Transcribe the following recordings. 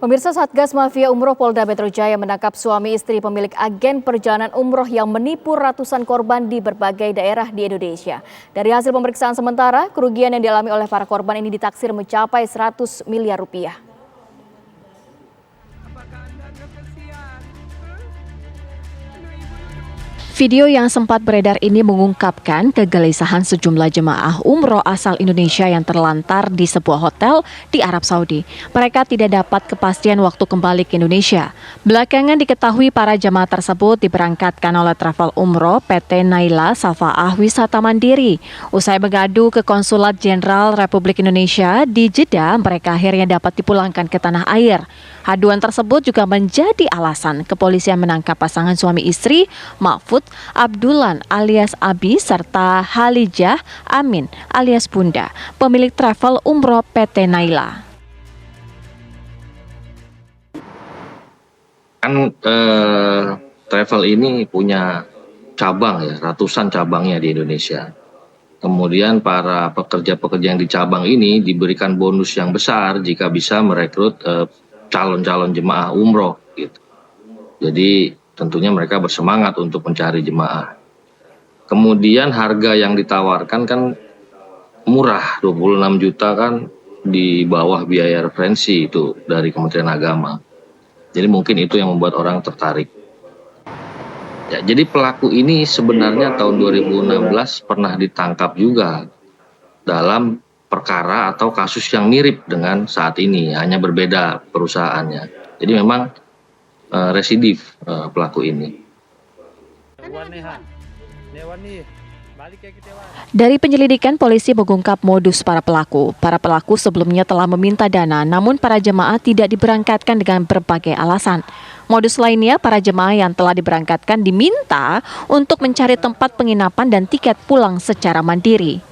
Pemirsa, Satgas Mafia Umroh Polda Metro Jaya menangkap suami istri pemilik agen perjalanan umroh yang menipu ratusan korban di berbagai daerah di Indonesia. Dari hasil pemeriksaan sementara, kerugian yang dialami oleh para korban ini ditaksir mencapai 100 miliar rupiah. Video yang sempat beredar ini mengungkapkan kegelisahan sejumlah jemaah umroh asal Indonesia yang terlantar di sebuah hotel di Arab Saudi. Mereka tidak dapat kepastian waktu kembali ke Indonesia. Belakangan diketahui para jemaah tersebut diberangkatkan oleh travel umroh PT Naila Safaah Wisata Mandiri. Usai mengadu ke Konsulat Jenderal Republik Indonesia di Jeddah, mereka akhirnya dapat dipulangkan ke tanah air. Aduan tersebut juga menjadi alasan kepolisian menangkap pasangan suami istri Mahfud Abdullan alias Abi serta Halijah Amin alias Bunda, pemilik travel umroh PT Naila. Kan travel ini punya cabang ya, ratusan cabangnya di Indonesia. Kemudian para pekerja-pekerja yang di cabang ini diberikan bonus yang besar jika bisa merekrut calon-calon jemaah umroh gitu. Jadi tentunya mereka bersemangat untuk mencari jemaah. Kemudian harga yang ditawarkan kan murah, 26 juta kan di bawah biaya referensi itu dari Kementerian Agama. Jadi mungkin itu yang membuat orang tertarik. Ya, jadi pelaku ini sebenarnya tahun 2016 pernah ditangkap juga dalam perkara atau kasus yang mirip dengan saat ini, hanya berbeda perusahaannya. Jadi memang residif pelaku ini. Dari penyelidikan, polisi mengungkap modus para pelaku. Para pelaku sebelumnya telah meminta dana, namun para jemaah tidak diberangkatkan dengan berbagai alasan. Modus lainnya, para jemaah yang telah diberangkatkan diminta untuk mencari tempat penginapan dan tiket pulang secara mandiri.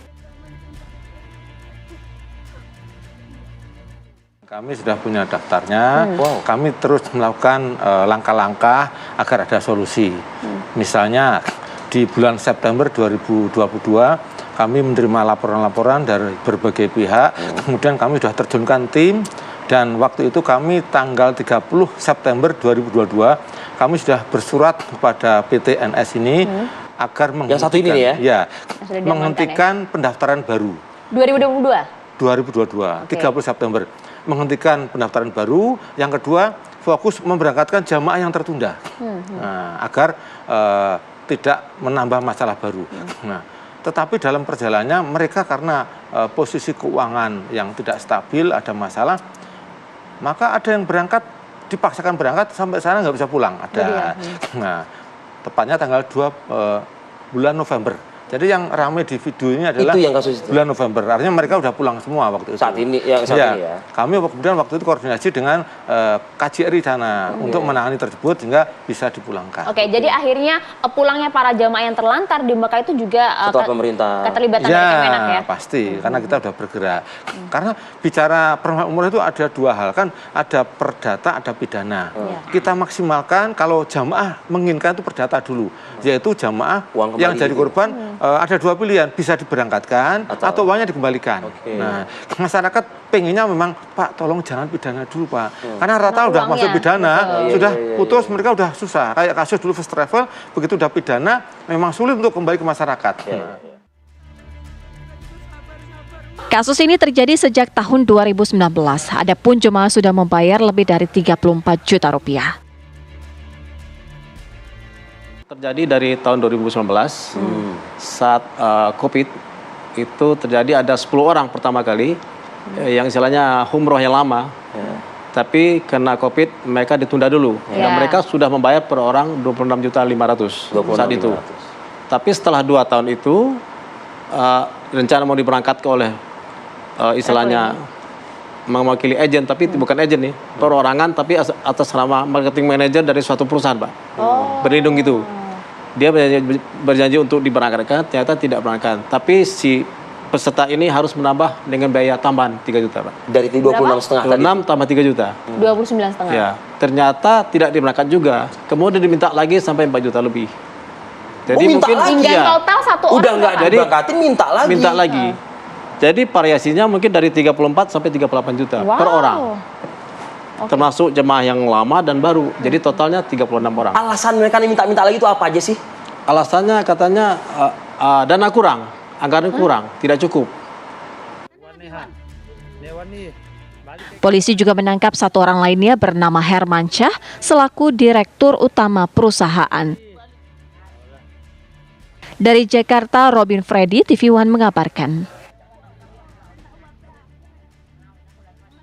Kami sudah punya daftarnya, kami terus melakukan langkah-langkah agar ada solusi. Misalnya di bulan September 2022 kami menerima laporan-laporan dari berbagai pihak, kemudian kami sudah terjunkan tim dan waktu itu kami tanggal 30 September 2022 kami sudah bersurat kepada PT NS ini agar menghentikan pendaftaran baru. 2022, 30 September. Menghentikan pendaftaran baru, yang kedua fokus memberangkatkan jamaah yang tertunda, agar tidak menambah masalah baru. Nah, tetapi dalam perjalanannya mereka karena posisi keuangan yang tidak stabil, ada masalah, maka ada yang berangkat, dipaksakan berangkat sampai sana nggak bisa pulang. Ada. Nah, tepatnya tanggal 2 bulan November. Jadi yang ramai di video ini adalah itu yang kasus itu. Bulan November. Artinya mereka udah pulang semua waktu itu. Saat ini ini ya. Kami kemudian waktu itu koordinasi dengan KJRI sana untuk menangani tersebut sehingga bisa dipulangkan. Oke, jadi akhirnya pulangnya para jamaah yang terlantar di Mekah itu juga setelah pemerintah keterlibatan dari Kemenak ya? Pasti, karena kita sudah bergerak. Karena bicara permasalahan umroh itu ada dua hal kan, ada perdata, ada pidana. Kita maksimalkan kalau jamaah menginginkan itu perdata dulu, yaitu jamaah yang jadi korban. Ada dua pilihan, bisa diberangkatkan atau uangnya dikembalikan. Nah, masyarakat pengennya memang, Pak, tolong jangan pidana dulu, Pak. Karena rata udah masuk pidana, sudah putus, mereka udah susah. Kayak kasus dulu first travel, begitu udah pidana, memang sulit untuk kembali ke masyarakat. Kasus ini terjadi sejak tahun 2019. Adapun jemaah sudah membayar lebih dari 34 juta rupiah. Terjadi dari tahun 2019 saat COVID itu terjadi ada 10 orang pertama kali yang istilahnya umroh yang lama, tapi kena COVID mereka ditunda dulu dan mereka sudah membayar per orang 26.500.000 saat itu. Tapi setelah 2 tahun itu rencana mau diberangkatkan oleh istilahnya mewakili agen, tapi bukan agen nih, perorangan tapi atas nama marketing manager dari suatu perusahaan, Pak. Berlindung gitu. Dia berjanji untuk diberangkatkan, ternyata tidak berangkat. Tapi si peserta ini harus menambah dengan biaya tambahan 3 juta, Pak. Dari 26,5 tadi? 26 tambah 3 juta. 29,5. Ya, ternyata tidak diberangkat juga. Kemudian diminta lagi sampai 4 juta lebih. Jadi mungkin hingga total satu orang. Udah nggak diberangkatin, minta lagi. Jadi variasinya mungkin dari 34 sampai 38 juta per orang. termasuk jemaah yang lama dan baru. Jadi totalnya 36 orang. Alasan mereka nih minta-minta lagi itu apa aja sih? Alasannya katanya dana kurang, anggaran kurang, tidak cukup. Polisi juga menangkap satu orang lainnya bernama Hermansyah selaku Direktur Utama perusahaan. Dari Jakarta, Robin Freddy, TV One mengabarkan.